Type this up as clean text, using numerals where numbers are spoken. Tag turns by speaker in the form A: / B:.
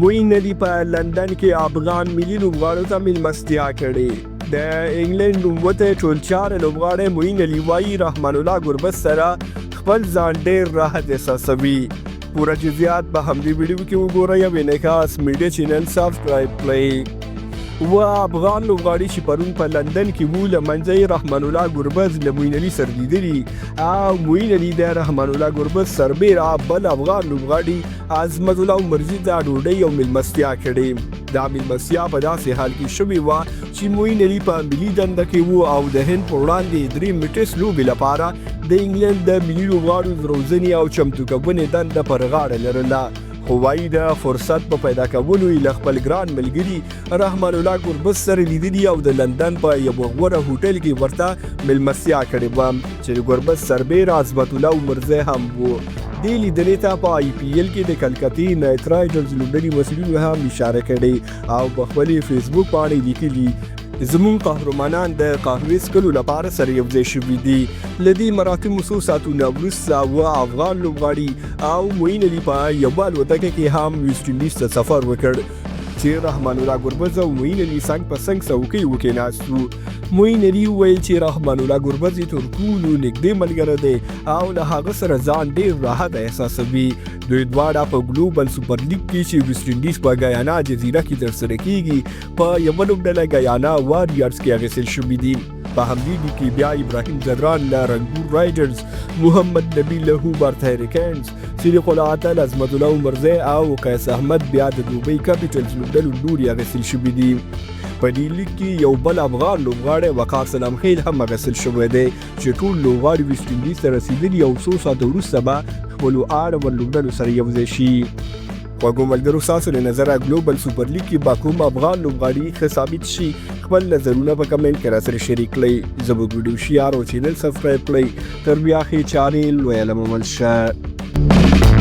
A: معین علي په لندن کې افغان ملي لوبغاړو ته میلمستیا کړې. د انګلند وته ټول 4 لوبغاړي معین علي وايي رحمان الله ګربز سره خپل ځان ډېر راحت احساسوي. پوره جزئیات په همدې ویډیو کې وګورئ او انعکاس میډیا چینل سبسکرایب کړئ. افغان لوبغاړي چې پرون په لندن کې وو له منځه یې رحمان الله ګربز له معین علي سره لیدلي او معین علي د رحمان الله ګربز سربیره بل افغان لوبغاړي عظمت الله عمرزي ته ډوډۍ او میلمستیا کړې. دا میلمستیا په داسې حال کې شوې وه چې معین علي په ملي دنده کې وو او د هند په وړاندې 3 میټس لوبې لپاره د انګلند د ملي لوبغاړو روزنې او چمتو کونې دنده پر غاړه لرله. خو وایي د فرصت په پیدا کولو یې له خپل ګران ملګري رحمان الله ګربز سره لیدلي او د لندن په یوه غوره هوټل کې ورته میلمستیا کړې وه چې د ګربز سربیره عظمت الله عمرزی هم و. دې لیدنې ته په IPL کې د کلکتې نایټ رایډرز لوبډلې مسؤلینو هم اشاره کړې او په خپلې فیسبوک پاڼې لیکلي زموږ قهرمانان د قهوې څښلو لپاره سره یوځای شوي دي. له دې مراسمو څو ساعتونه وروسته افغان لوبغاړي او معین علي په یوه الوتکه کې هم ویسټ انډیز ته سفر وکړ چې رحمان الله ګربز او معین علي څنګ په څنګ څوکۍ وکېناست وو. معین علي وویل چې رحمان الله ګربز یې تر ټولو نږدې ملګری دی او له هغه سره ځان ډېر راحت احساسوي. دوی دواړه په ګلوبل سوپر لیګ کې چې ویسټ انډیز په ګیانا جزیره کې ترسره کیږي په یوه لوبډله ګیانا وارریرز کې اخیستل شوي دي. په همدې لیګ کې بیا ابراهیم ځدران له رنګور رایډرز، محمد نبی له هوبرت هریکینز، صدیق العطل عظمت الله عمرزی او قیس احمد بیا د دوبۍ کیپیټلز لوبډلو لوري اخیستل شوي دي. په دې لیګ کې یو بل افغان لوبغاړی وقار سلام خیل هم اخیستل شوی دی چې ټول لوبغاړي ویسټ انډیز ته رسېدلي او څو ساعته وروسته به خپلو اړوند لوبډلو سره یوځای شي. خوږو ملګرو ستاسو له نظره ګلوبل سوپر لیګ کې به کوم افغان لوبغاړي ښه ثابت شي خپل نظرونه په کمنټ کې راسره شریک کړئ. زموږ ویډیو شیار او چینل سبسکرایب کړئ. تر بیا ښې چارې لویه له مو مل شه.